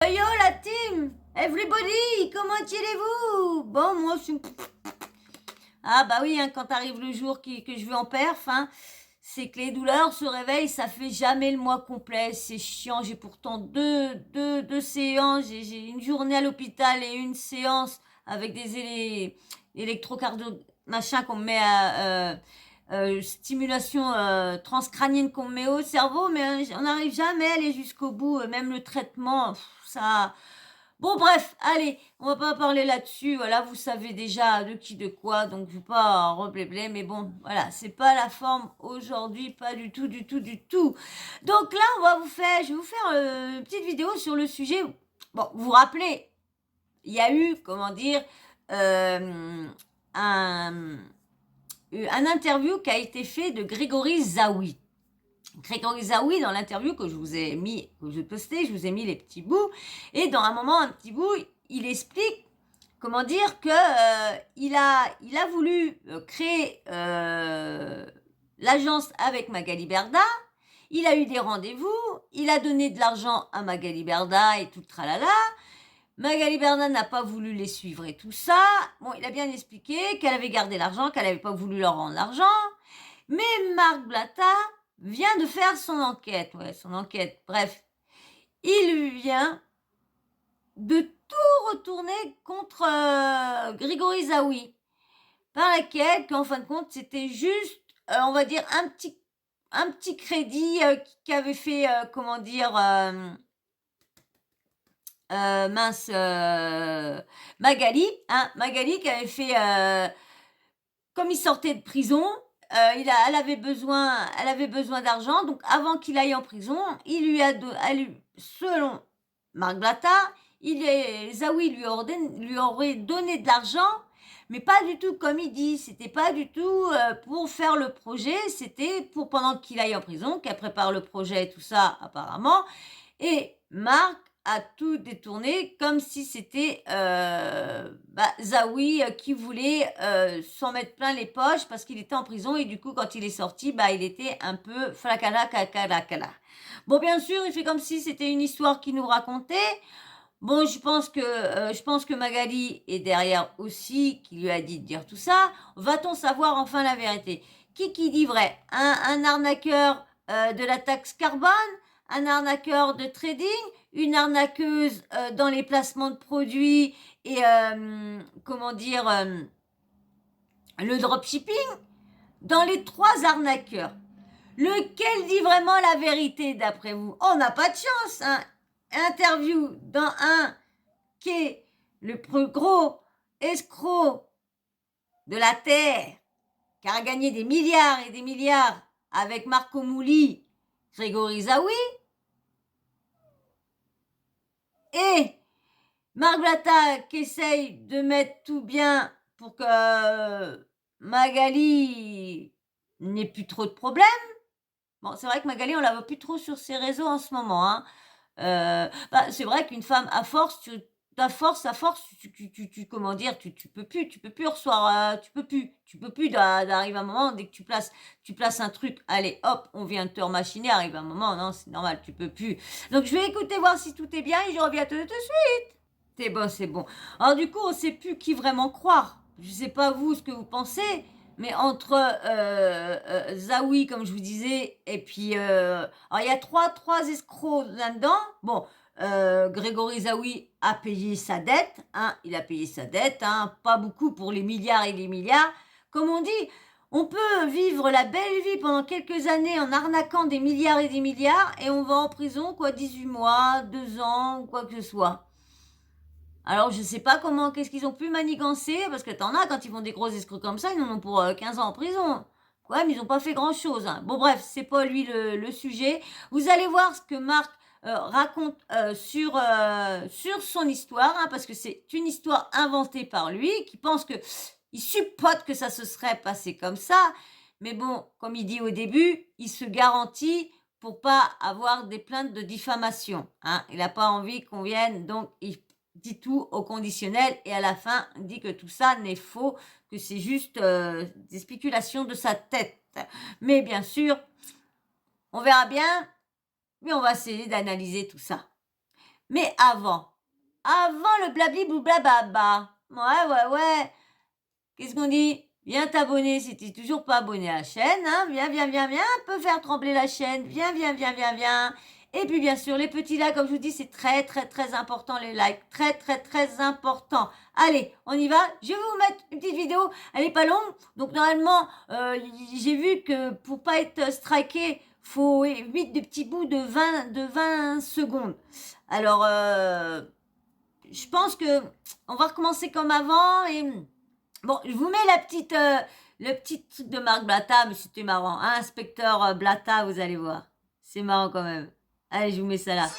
Yo la team, everybody, comment allez-vous? Bon, moi je suis... Ah bah oui, hein, quand arrive le jour que je vais en perf, hein, c'est que les douleurs se réveillent, ça fait jamais le mois complet, c'est chiant. J'ai pourtant deux séances, j'ai une journée à l'hôpital et une séance avec des électrocardio machin qu'on me met à stimulation transcrânienne qu'on me met au cerveau, mais on n'arrive jamais à aller jusqu'au bout, même le traitement, ça... Bon, bref, allez, on va pas parler là-dessus. Voilà, vous savez déjà de qui, de quoi, donc je vais pas reblébler, mais bon, voilà, c'est pas la forme aujourd'hui, pas du tout, du tout, du tout. Donc là, je vais vous faire une petite vidéo sur le sujet. Bon, vous vous rappelez, il y a eu, comment dire, euh, un, un interview qui a été fait de Grégory Zawi. Grégory Zawi, dans l'interview que je vous ai mis, que je postais, je vous ai mis les petits bouts. Et dans un petit bout, il explique, comment dire, que il a voulu créer l'agence avec Magali Berda. Il a eu des rendez-vous, il a donné de l'argent à Magali Berda et tout le tralala. Magali Berda n'a pas voulu les suivre et tout ça. Bon, il a bien expliqué qu'elle avait gardé l'argent, qu'elle n'avait pas voulu leur rendre l'argent. Mais Marc Blatta vient de faire son enquête. Ouais, son enquête. Bref, il lui vient de tout retourner contre Grégory Zawi. Par laquelle, qu'en fin de compte, c'était juste, on va dire, un petit crédit qu'avait fait, comment dire, mince, Magali. Hein, Magali qui avait fait, comme il sortait de prison, elle avait besoin d'argent. Donc, avant qu'il aille en prison, il lui a, selon Marc Blatta, Zawi lui aurait donné de l'argent, mais pas du tout comme il dit. C'était pas du tout pour faire le projet. C'était pour pendant qu'il aille en prison, qu'elle prépare le projet et tout ça, apparemment. Et Marc a tout détourné comme si c'était Zawi qui voulait s'en mettre plein les poches parce qu'il était en prison et du coup quand il est sorti, il était un peu flacala cacala. Bon, bien sûr, il fait comme si c'était une histoire qu'il nous racontait. Bon, je pense que Magali est derrière aussi, qui lui a dit de dire tout ça. Va-t-on savoir enfin la vérité? Qui dit vrai? Un arnaqueur de la taxe carbone, un arnaqueur de trading, une arnaqueuse dans les placements de produits et comment dire le dropshipping. Dans les trois arnaqueurs, lequel dit vraiment la vérité d'après vous? On n'a pas de chance, hein. Interview dans un qui est le plus gros escroc de la Terre, qui a gagné des milliards et des milliards avec Marco Mouli, Grégory Zawi, et Marc Blatta qui essaye de mettre tout bien pour que Magali n'ait plus trop de problèmes. Bon, c'est vrai que Magali, on la voit plus trop sur ses réseaux en ce moment, hein. C'est vrai qu'une femme, à force, comment dire, tu peux plus recevoir, tu peux plus d'arriver à un moment, dès que tu places un truc, allez, hop, on vient de te remachiner, arrive un moment, non, c'est normal, tu peux plus. Donc, je vais écouter, voir si tout est bien et je reviens tout de suite. C'est bon, c'est bon. Alors, du coup, on sait plus qui vraiment croire. Je sais pas vous, ce que vous pensez, mais entre Zawi, comme je vous disais, et puis... alors, il y a trois escrocs là-dedans. Bon, Grégory Zawi a payé sa dette. Hein, il a payé sa dette. Hein, pas beaucoup pour les milliards et les milliards. Comme on dit, on peut vivre la belle vie pendant quelques années en arnaquant des milliards et des milliards, et on va en prison, 18 mois, 2 ans, ou quoi que ce soit. Alors, je sais pas qu'est-ce qu'ils ont pu manigancer, parce que t'en as, quand ils font des gros escrocs comme ça, ils en ont pour 15 ans en prison. Ouais, mais ils n'ont pas fait grand-chose. Hein. Bon, bref, c'est pas lui le sujet. Vous allez voir ce que Marc raconte sur son histoire, hein, parce que c'est une histoire inventée par lui, qui pense que il supporte que ça se serait passé comme ça. Mais bon, comme il dit au début, il se garantit pour pas avoir des plaintes de diffamation. Hein. Il n'a pas envie qu'on vienne, donc il dit tout au conditionnel et à la fin dit que tout ça n'est faux, que c'est juste des spéculations de sa tête. Mais bien sûr, on verra bien, mais on va essayer d'analyser tout ça. Mais avant le blabli blababa. Ouais. Qu'est-ce qu'on dit? Viens t'abonner si tu n'es toujours pas abonné à la chaîne. Hein. Viens, on peut faire trembler la chaîne. Viens. Et puis bien sûr, les petits likes, comme je vous dis, c'est très important les likes. Très important. Allez, on y va. Je vais vous mettre une petite vidéo. Elle n'est pas longue. Donc normalement, j'ai vu que pour pas être striké, faut vite des petits bouts de 20 secondes. Alors, je pense que on va recommencer comme avant et bon, je vous mets le petit truc de Marc Blatta, mais c'était marrant. Hein, inspecteur Blatta, vous allez voir. C'est marrant quand même. Allez, je vous mets ça là.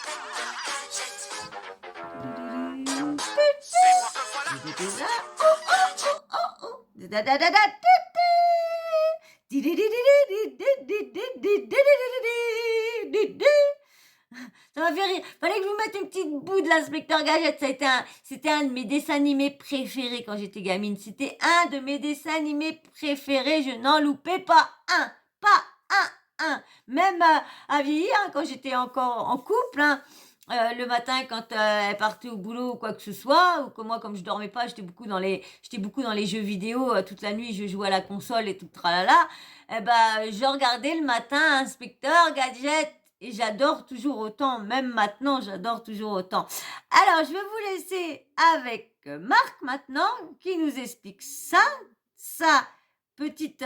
Ça m'a fait rire. Fallait que je vous mette une petite bout de l'inspecteur Gadget. C'était un de mes dessins animés préférés quand j'étais gamine. C'était un de mes dessins animés préférés. Je n'en loupais pas un. Pas un. Même à vieillir, hein, quand j'étais encore en couple, hein, le matin quand elle partait au boulot ou quoi que ce soit, ou que moi comme je dormais pas, j'étais beaucoup dans les jeux vidéo, toute la nuit je jouais à la console et tout tralala. Eh ben je regardais le matin Inspecteur Gadget. Et j'adore toujours autant, même maintenant, j'adore toujours autant. Alors, je vais vous laisser avec Marc maintenant, qui nous explique sa petite...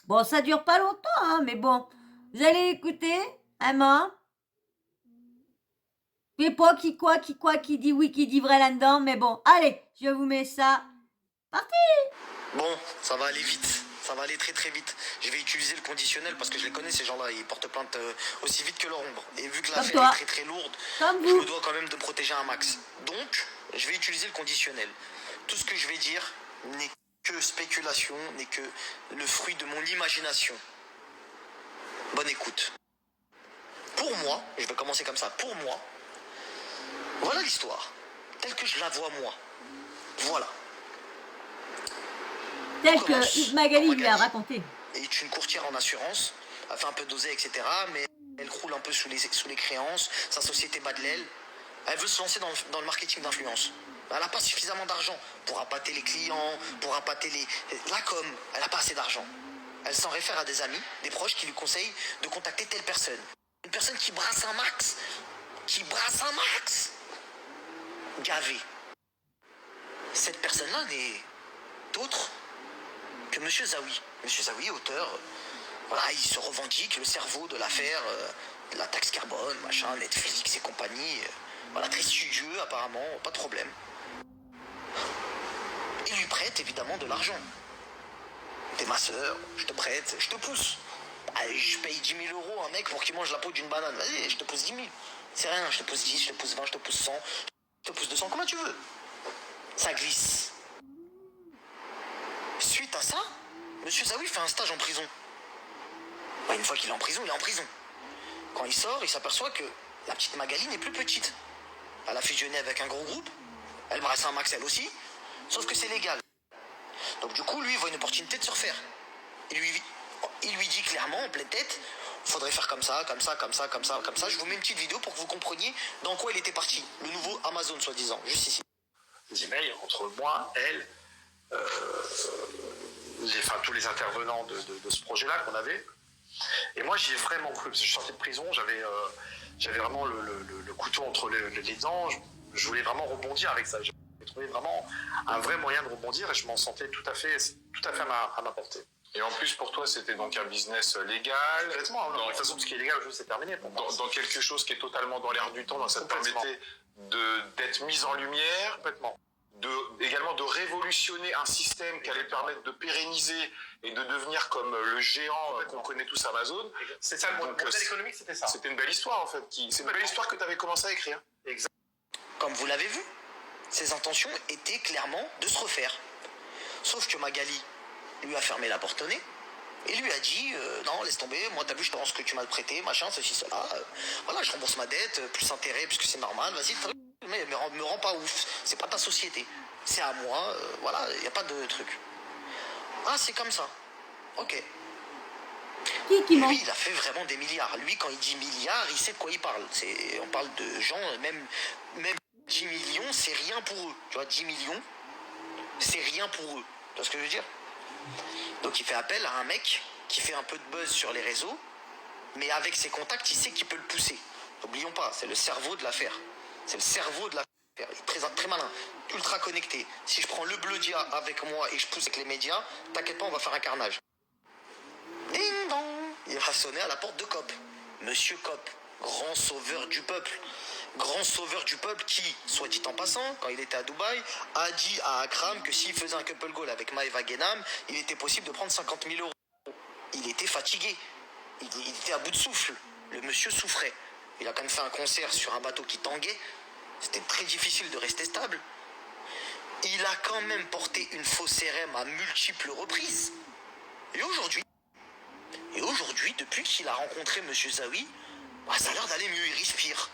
Bon, ça dure pas longtemps, hein, mais bon, vous allez écouter, hein, je sais pas qui dit oui, qui dit vrai là-dedans, mais bon, allez, je vous mets ça. Parti! Bon, ça va aller vite. Ça va aller très vite. Je vais utiliser le conditionnel parce que je les connais, ces gens-là. Ils portent plainte aussi vite que leur ombre. Et vu que l'affaire est très lourde, je me dois quand même de protéger un max. Donc, je vais utiliser le conditionnel. Tout ce que je vais dire n'est que spéculation, n'est que le fruit de mon imagination. Bonne écoute. Pour moi, je vais commencer comme ça. Pour moi, voilà l'histoire. Telle que je la vois moi. Voilà. Tel que Yves Magali lui a raconté. Est une courtière en assurance, elle fait un peu d'oseille, etc. Mais elle croule un peu sous les créances. Sa société bat de l'aile. Elle veut se lancer dans le marketing d'influence. Elle n'a pas suffisamment d'argent pour appâter les clients, pour appâter la com. Elle n'a pas assez d'argent. Elle s'en réfère à des amis, des proches qui lui conseillent de contacter telle personne. Une personne qui brasse un max. Gavé. Cette personne-là n'est d'autre que M. Zawi. M. Zawi, auteur, voilà, il se revendique le cerveau de l'affaire, de la taxe carbone, machin, Netflix et compagnie. Voilà, très studieux apparemment, pas de problème. Il lui prête évidemment de l'argent. T'es ma soeur, je te prête, je te pousse. Allez, je paye 10 000 euros à un mec pour qu'il mange la peau d'une banane. Vas-y, je te pousse 10 000. C'est rien, je te pousse 10, je te pousse 20, je te pousse 100, je te pousse 200, comment tu veux. Ça glisse. Suite à ça, M. Zawi fait un stage en prison. Une fois qu'il est en prison, il est en prison. Quand il sort, il s'aperçoit que la petite Magali n'est plus petite. Elle a fusionné avec un gros groupe. Elle brasse un max elle aussi. Sauf que c'est légal. Donc du coup, lui, il voit une opportunité de se refaire. Il lui dit clairement, en pleine tête, faudrait faire comme ça. Je vous mets une petite vidéo pour que vous compreniez dans quoi il était parti. Le nouveau Amazon, soi-disant, juste ici. Des emails entre moi, elle, tous les intervenants de ce projet-là qu'on avait. Et moi, j'y ai vraiment cru. Parce que je sortais de prison, j'avais vraiment le couteau entre les dents. Je voulais vraiment rebondir avec ça. J'ai trouvé vraiment un vrai moyen de rebondir et je m'en sentais tout à fait à ma portée. Et en plus, pour toi, c'était donc un business légal. Complètement. De toute façon, ce qui est légal, c'est terminé. Dans quelque chose qui est totalement dans l'air du temps, donc ça te permettait d'être mis en lumière. Complètement. Également de révolutionner un système qui allait permettre de pérenniser et de devenir comme le géant qu'on connaît tous, Amazon. C'est ça, le modèle économique, c'était ça. C'était une belle histoire, en fait. C'est une belle histoire que tu avais commencé à écrire. Exact. Comme vous l'avez vu, ses intentions étaient clairement de se refaire. Sauf que Magali lui a fermé la porte au nez et lui a dit non, laisse tomber, moi t'as vu, je te rends ce que tu m'as prêté, machin, ceci, cela. Voilà, je rembourse ma dette, plus intérêt, puisque c'est normal, vas-y, mais me rends pas ouf, c'est pas ta société, c'est à moi, voilà, il n'y a pas de truc. Ah, c'est comme ça, ok. Qui ment? Lui, il a fait vraiment des milliards. Lui, quand il dit milliards, il sait de quoi il parle. On parle de gens, même 10 millions, c'est rien pour eux. Tu vois, 10 millions, c'est rien pour eux. Tu vois ce que je veux dire? Donc il fait appel à un mec qui fait un peu de buzz sur les réseaux, mais avec ses contacts, il sait qu'il peut le pousser. N'oublions pas, c'est le cerveau de l'affaire. C'est le cerveau de l'affaire. Il est très, très malin, ultra connecté. Si je prends le Bleudia avec moi et je pousse avec les médias, t'inquiète pas, on va faire un carnage. Ding dong! Il va sonner à la porte de Cop. Monsieur Cop, grand sauveur du peuple. Grand sauveur du peuple qui, soit dit en passant, quand il était à Dubaï, a dit à Akram que s'il faisait un couple goal avec Maeva Genam, il était possible de prendre 50 000 €. Il était fatigué. Il était à bout de souffle. Le monsieur souffrait. Il a quand même fait un concert sur un bateau qui tanguait. C'était très difficile de rester stable. Il a quand même porté une fausse RM à multiples reprises. Et aujourd'hui, depuis qu'il a rencontré monsieur Zawi, ça a l'air d'aller mieux, il respire.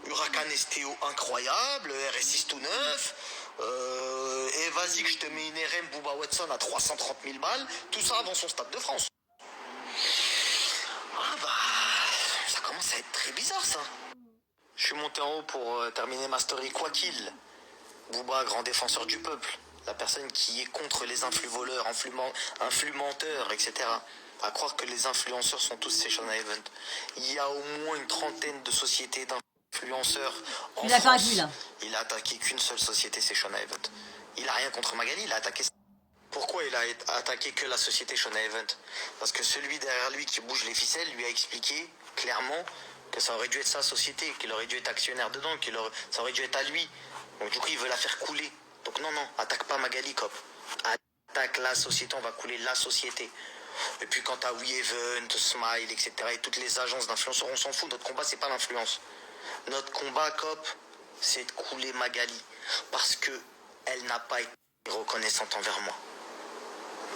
Huracan STO incroyable, RS6 tout neuf, et vas-y que je te mets une RM Booba Watson à 330 000 balles, tout ça avant son Stade de France. Ça commence à être très bizarre ça. Je suis monté en haut pour terminer ma story, quoi qu'il. Booba, grand défenseur du peuple, la personne qui est contre les influvoleurs, influmenteurs, etc. À croire que les influenceurs sont tous ces Sean Event. Il y a au moins une trentaine de sociétés d'influenceurs en France. Il a attaqué qu'une seule société, c'est Sean Event. Il a rien contre Magali, il a attaqué. Pourquoi il a attaqué que la société Sean Event? Parce que celui derrière lui qui bouge les ficelles lui a expliqué clairement que ça aurait dû être sa société, qu'il aurait dû être actionnaire dedans, ça aurait dû être à lui. Donc du coup, il veut la faire couler. Donc non, attaque pas Magali Cop. Attaque la société, on va couler la société. Et puis quant à WeEvent, Smile, etc. et toutes les agences d'influenceurs, on s'en fout. Notre combat, c'est pas l'influence. Notre combat, Cop, c'est de couler Magali. Parce que elle n'a pas été reconnaissante envers moi.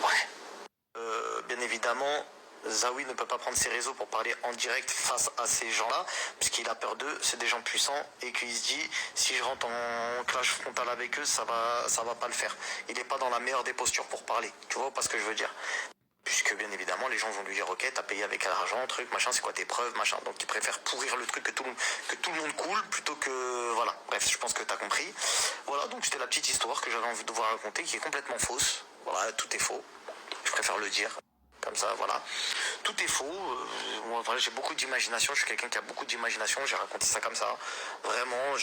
Ouais. Bien évidemment, Zawi ne peut pas prendre ses réseaux pour parler en direct face à ces gens-là, puisqu'il a peur d'eux, c'est des gens puissants, et qu'il se dit, si je rentre en clash frontal avec eux, ça va pas le faire. Il n'est pas dans la meilleure des postures pour parler, tu vois pas ce que je veux dire? Puisque bien évidemment, les gens vont lui dire, ok, t'as payé avec l'argent, truc, machin, c'est quoi tes preuves, machin. Donc il préfère pourrir le truc que tout le monde coule, plutôt que, voilà. Bref, je pense que t'as compris. Voilà, donc c'était la petite histoire que j'avais envie de vous raconter, qui est complètement fausse. Voilà, tout est faux. Je préfère le dire. Comme ça, voilà. Tout est faux. Moi, voilà, j'ai beaucoup d'imagination. Je suis quelqu'un qui a beaucoup d'imagination. J'ai raconté ça comme ça. Vraiment,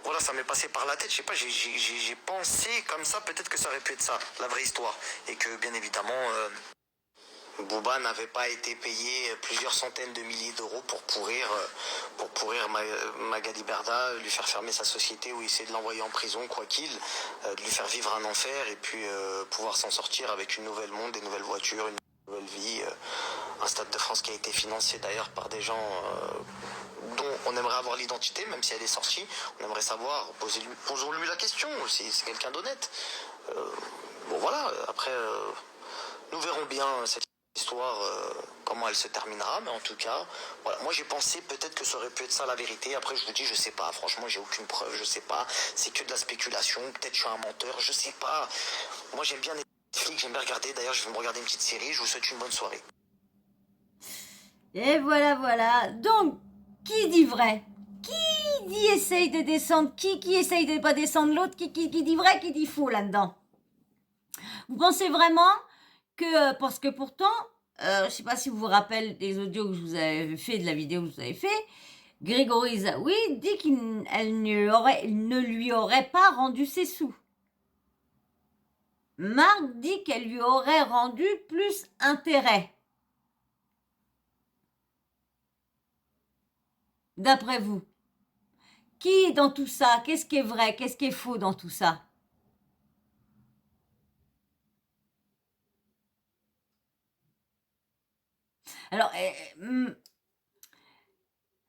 voilà, ça m'est passé par la tête. Je sais pas, j'ai pensé comme ça. Peut-être que ça aurait pu être ça, la vraie histoire. Et que, bien évidemment, Booba n'avait pas été payé plusieurs centaines de milliers d'euros pour pourrir Magali Berda, lui faire fermer sa société ou essayer de l'envoyer en prison, quoi qu'il, de lui faire vivre un enfer et puis pouvoir s'en sortir avec une nouvelle monde, des nouvelles voitures, une nouvelle vie, un Stade de France qui a été financé d'ailleurs par des gens dont on aimerait avoir l'identité, même si elle est sortie, on aimerait savoir, posons-lui la question, c'est quelqu'un d'honnête. Bon voilà, après, nous verrons bien cette histoire, comment elle se terminera, mais en tout cas, voilà, moi j'ai pensé peut-être que ça aurait pu être ça la vérité. Après je vous dis, je sais pas, franchement j'ai aucune preuve, je sais pas, c'est que de la spéculation, peut-être je suis un menteur, je sais pas. Moi j'aime bien Netflix, j'aime bien regarder, d'ailleurs je vais me regarder une petite série, je vous souhaite une bonne soirée. Et voilà, donc, qui dit vrai? Qui dit essaye de descendre? Qui essaye de pas descendre l'autre? Qui dit vrai, qui dit faux là-dedans? Vous pensez vraiment que, parce que pourtant, je sais pas si vous vous rappelez des audios que je vous avais fait, de la vidéo que je vous avais fait, Grégory Zawi dit qu'il ne lui aurait pas rendu ses sous. Marc dit qu'elle lui aurait rendu plus intérêt. D'après vous, qui est dans tout ça? Qu'est-ce qui est vrai? Qu'est-ce qui est faux dans tout ça? Alors,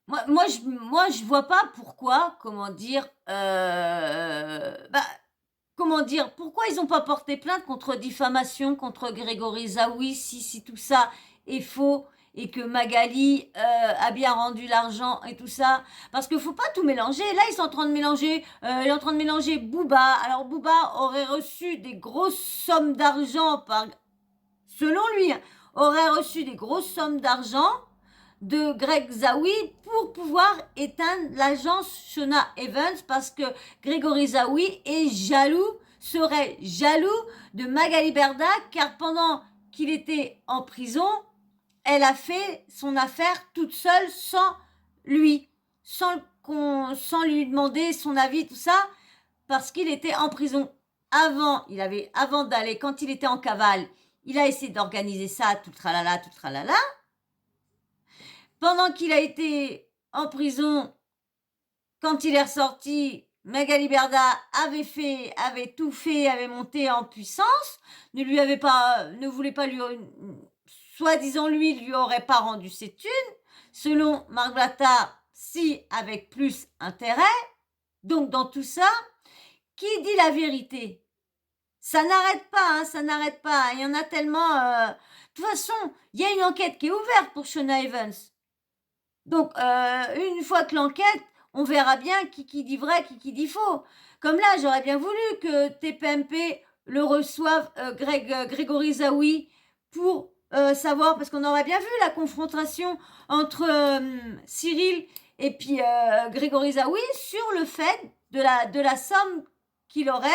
moi, je vois pas pourquoi, comment dire, pourquoi ils n'ont pas porté plainte contre diffamation, contre Grégory Zawi, si tout ça est faux et que Magali a bien rendu l'argent et tout ça. Parce qu'il faut pas tout mélanger. Là, ils sont en train de mélanger, Booba. Alors, Booba aurait reçu des grosses sommes d'argent selon lui, hein, aurait reçu des grosses sommes d'argent de Greg Zawi pour pouvoir éteindre l'agence Shona Evans parce que Grégory Zawi est jaloux, serait jaloux de Magali Berda car pendant qu'il était en prison, elle a fait son affaire toute seule sans lui, sans lui demander son avis, tout ça, parce qu'il était en prison. Avant d'aller, quand il était en cavale, il a essayé d'organiser ça, tout tralala, tout tralala. Pendant qu'il a été en prison, quand il est ressorti, Magali Berda avait tout fait, avait monté en puissance, ne voulait pas lui, soi-disant lui aurait pas rendu ses thunes, selon Marc Blattard, si avec plus intérêt. Donc dans tout ça, qui dit la vérité? Ça n'arrête pas, ça n'arrête pas. Il y en a tellement. De toute façon, il y a une enquête qui est ouverte pour Shona Evans. Donc, une fois que l'enquête, on verra bien qui dit vrai, qui dit faux. Comme là, j'aurais bien voulu que TPMP le reçoive, Grégory Zawi, pour savoir, parce qu'on aurait bien vu la confrontation entre Cyril et puis Grégory Zawi sur le fait de la somme qu'il aurait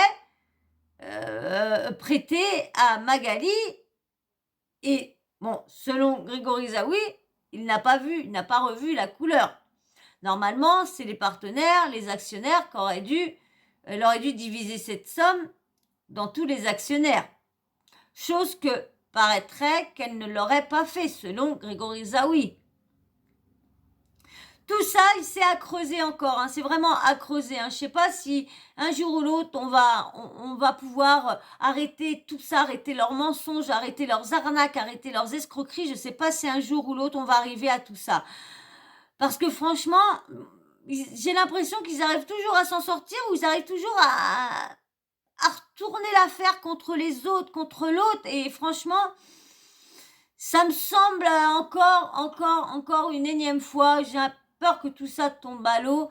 prêté à Magali. Et bon, selon Grégory Zawi, il n'a pas revu la couleur. Normalement, c'est les partenaires, les actionnaires qui auraient dû diviser cette somme dans tous les actionnaires. Chose que paraîtrait qu'elle ne l'aurait pas fait, selon Grégory Zawi. Tout ça, il s'est à creuser encore. C'est vraiment à creuser. Je ne sais pas si un jour ou l'autre, on va pouvoir arrêter tout ça, arrêter leurs mensonges, arrêter leurs arnaques, arrêter leurs escroqueries. Je ne sais pas si un jour ou l'autre, on va arriver à tout ça. Parce que franchement, j'ai l'impression qu'ils arrivent toujours à s'en sortir ou ils arrivent toujours à retourner l'affaire contre les autres, contre l'autre. Et franchement, ça me semble encore une énième fois. J'ai peur que tout ça tombe à l'eau,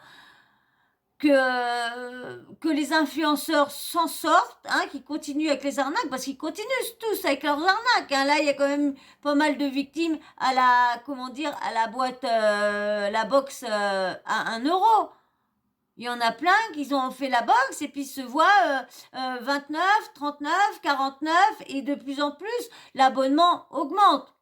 que les influenceurs s'en sortent, qu'ils continuent avec les arnaques, parce qu'ils continuent tous avec leurs arnaques. Là, il y a quand même pas mal de victimes à la boîte, la box à 1 €. Il y en a plein qui ont fait la box et puis se voient 29, 39, 49 et de plus en plus, l'abonnement augmente.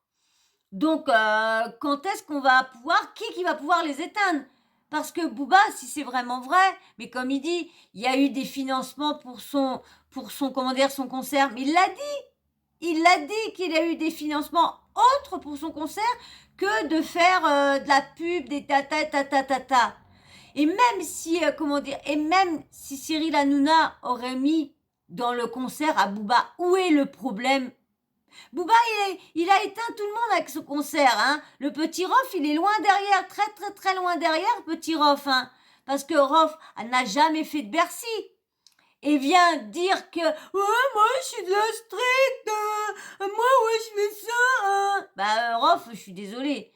Donc, quand est-ce qu'on va pouvoir, qui va pouvoir les éteindre? Parce que Booba, si c'est vraiment vrai, mais comme il dit, il y a eu des financements pour son concert, mais il l'a dit qu'il a eu des financements autres pour son concert que de faire de la pub, des tata. Et même si, Cyril Hanouna aurait mis dans le concert à Booba, où est le problème? Booba, il a éteint tout le monde avec ce concert. Le petit Rof, il est loin derrière, très très très loin derrière, petit Rof. Parce que Rof n'a jamais fait de Bercy. Et vient dire que « Ouais, moi je suis de la street, moi ouais je fais ça. Rof, je suis désolée.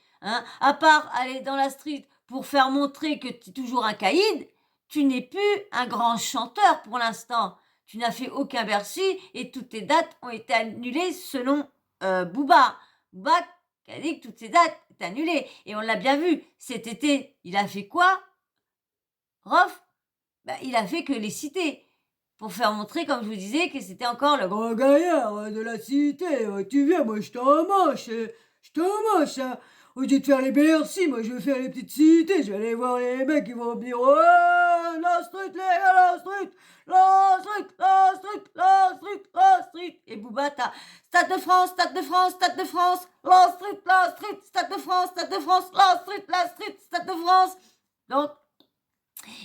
À part aller dans la street pour faire montrer que tu es toujours un caïd, tu n'es plus un grand chanteur pour l'instant. Tu n'as fait aucun Bercy et toutes tes dates ont été annulées selon Booba. Booba qui a dit que toutes ces dates étaient annulées. Et on l'a bien vu. Cet été, il a fait quoi? Rof, il a fait que les citer. Pour faire montrer, comme je vous disais, que c'était encore le grand gaillard de la cité. Tu viens, moi je t'en moche. Au lieu de faire les Bercy, moi je vais faire les petites cités. Je vais aller voir les mecs qui vont me dire ouais, la street, les gars, la street. Et Booba, t'as Stade de France, Stade de France, Stade de France, la street, Stade de France, la street, Stade de France. Donc,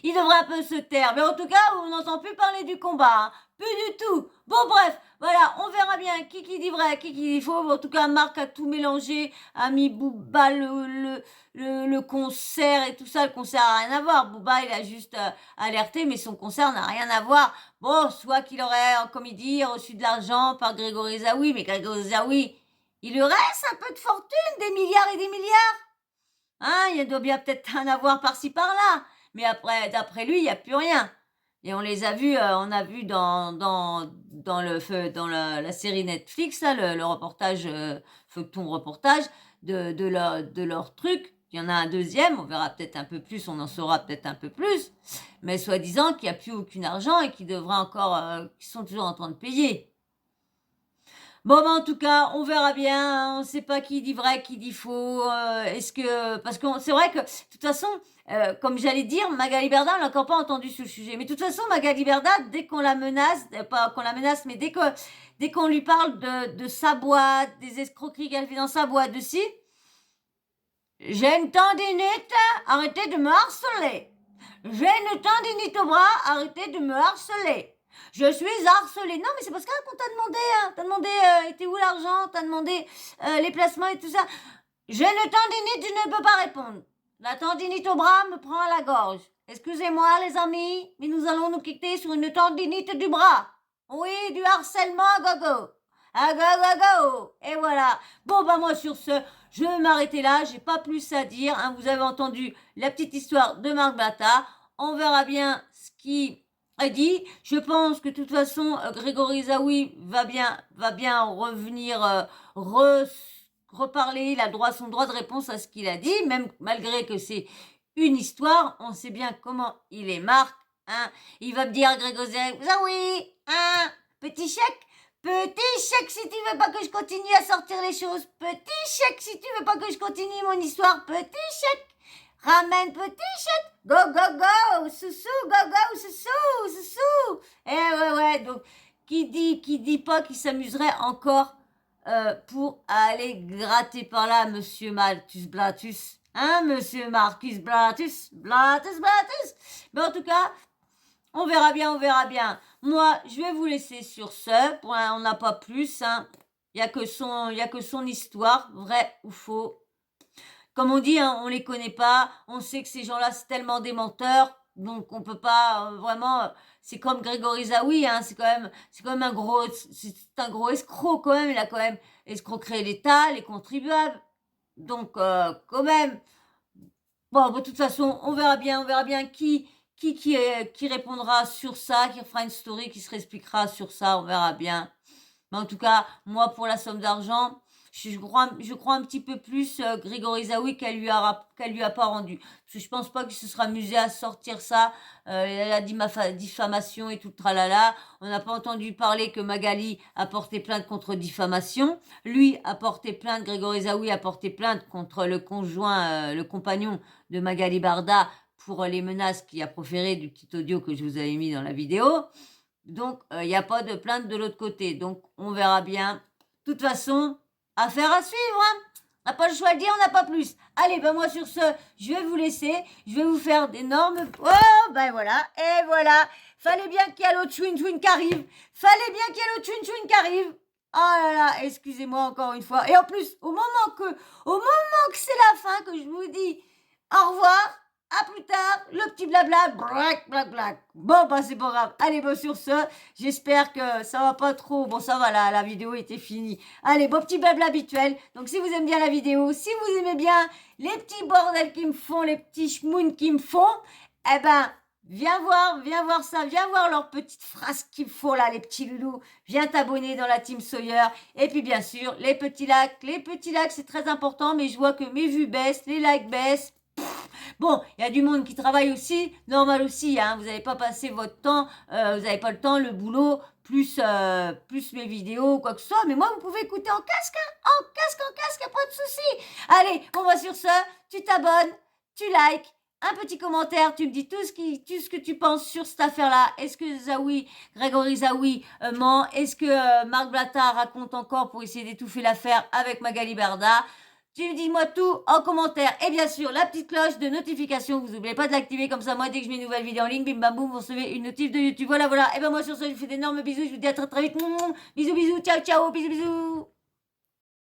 il devrait un peu se taire. Mais en tout cas, on n'entend plus parler du combat. Plus du tout. Bon, bref, voilà, on verra bien qui dit vrai, qui dit faux. En tout cas, Marc a tout mélangé, a mis Booba le concert et tout ça. Le concert n'a rien à voir. Booba, il a juste alerté, mais son concert n'a rien à voir. Bon, soit qu'il aurait, comme il dit, reçu de l'argent par Grégory Zawi, mais Grégory Zawi, il lui reste un peu de fortune, des milliards et des milliards. Il doit bien peut-être en avoir par-ci par-là. Mais après, d'après lui, il n'y a plus rien. Et on les a vus, on a vu dans la série Netflix, là, le reportage, feuilleton reportage de leur truc. Il y en a un deuxième, on verra peut-être un peu plus, on en saura peut-être un peu plus. Mais soi-disant qu'il n'y a plus aucun argent et qu'ils devraient encore, qu'ils sont toujours en train de payer. Bon, ben, en tout cas, on verra bien. Hein, on ne sait pas qui dit vrai, qui dit faux. Parce que c'est vrai que, de toute façon, comme j'allais dire, Magali Berda, on n'a encore pas entendu sur le sujet. Mais de toute façon, Magali Berda, dès qu'on la menace, pas qu'on la menace, mais dès qu'on lui parle de sa boîte, des escroqueries qu'elle fait dans sa boîte aussi, j'ai une tendinite, arrêtez de me harceler. J'ai une tendinite au bras, arrêtez de me harceler. Je suis harcelée. Non, mais c'est parce qu'on t'a demandé, t'as demandé, était où l'argent, t'as demandé les placements et tout ça. J'ai une tendinite, je ne peux pas répondre. La tendinite au bras me prend à la gorge. Excusez-moi les amis, mais nous allons nous quitter sur une tendinite du bras. Oui, du harcèlement à gogo. À go. Et voilà. Bon, bah moi sur ce, je vais m'arrêter là, j'ai pas plus à dire. Hein. Vous avez entendu la petite histoire de Marc Blatta. On verra bien ce qui est dit. Je pense que de toute façon, Grégory Zaoui va bien revenir, reparler. Il a son droit de réponse à ce qu'il a dit, même malgré que c'est une histoire. On sait bien comment il est Marc. Hein. Il va me dire, Grégory Zaoui, hein, petit chèque. Petit chèque si tu veux pas que je continue à sortir les choses. Petit chèque si tu veux pas que je continue mon histoire. Petit chèque. Ramène petit chèque. Go, Soussou, Soussou. Eh ouais. Donc, qui dit pas qu'il s'amuserait encore pour aller gratter par là, monsieur Malthus Blatus. Hein, monsieur Marcus Blatus. Mais en tout cas, on verra bien. Moi, je vais vous laisser sur ce. On n'a pas plus. Hein. Il n'y a que son histoire, vrai ou faux. Comme on dit, hein, on les connaît pas. On sait que ces gens-là, c'est tellement des menteurs. Donc, on peut pas vraiment... c'est comme Grégory Zaoui. Hein, c'est quand même un gros escroc quand même. Il a quand même escroqué l'État, les contribuables. Donc, quand même... Bon, de toute façon, on verra bien qui répondra sur ça, qui fera une story, qui se réexpliquera sur ça, on verra bien. Mais en tout cas, moi, pour la somme d'argent, je crois un petit peu plus Grégory Zaoui qu'elle lui a pas rendu. Parce que je pense pas qu'il se sera amusé à sortir ça. La diffamation et tout le tralala. On n'a pas entendu parler que Magali a porté plainte contre diffamation. Lui a porté plainte, Grégory Zaoui a porté plainte contre le conjoint, le compagnon de Magali Berda pour les menaces qu'il a proférées du petit audio que je vous avais mis dans la vidéo. Donc, il n'y a pas de plainte de l'autre côté. Donc, on verra bien. De toute façon, affaire à suivre. Hein. On n'a pas le choix de dire, on n'a pas plus. Allez, ben moi sur ce, je vais vous laisser. Je vais vous faire d'énormes... Oh, ben voilà. Et voilà. Fallait bien qu'il y ait l'autre chouin qui arrive. Qui arrive. Oh là là, excusez-moi encore une fois. Et en plus, au moment que c'est la fin, que je vous dis au revoir, à plus tard, le petit blabla, blac. Bon, bah c'est pas grave. Allez, bon, sur ce, j'espère que ça va pas trop. Bon, ça va, la vidéo était finie. Allez, bon petit blabla habituel. Donc, si vous aimez bien la vidéo, si vous aimez bien les petits bordels qui me font, les petits schmouns qui me font, eh ben, viens voir ça, viens voir leurs petites phrases qu'ils font là, les petits loulous. Viens t'abonner dans la team Sawyer. Et puis, bien sûr, les petits likes, c'est très important, mais je vois que mes vues baissent, les likes baissent. Bon, il y a du monde qui travaille aussi, normal aussi, hein, vous n'allez pas passer votre temps, vous n'avez pas le temps, le boulot, plus mes vidéos, quoi que ce soit, mais moi, vous pouvez écouter en casque, hein, en casque, pas de souci. Allez, on va sur ça, tu t'abonnes, tu likes, un petit commentaire, tu me dis tout ce que tu penses sur cette affaire-là. Est-ce que Grégory Zaoui ment? Est-ce que Marc Blatta raconte encore pour essayer d'étouffer l'affaire avec Magali Berda? Tu me dis moi tout en commentaire. Et bien sûr, la petite cloche de notification. Vous n'oubliez pas de l'activer. Comme ça, moi, dès que je mets une nouvelle vidéo en ligne, bim bam boum, vous recevez une notif de YouTube. Voilà. Et ben moi, sur ce, je vous fais d'énormes bisous. Je vous dis à très très vite. Bisous, ciao, bisous.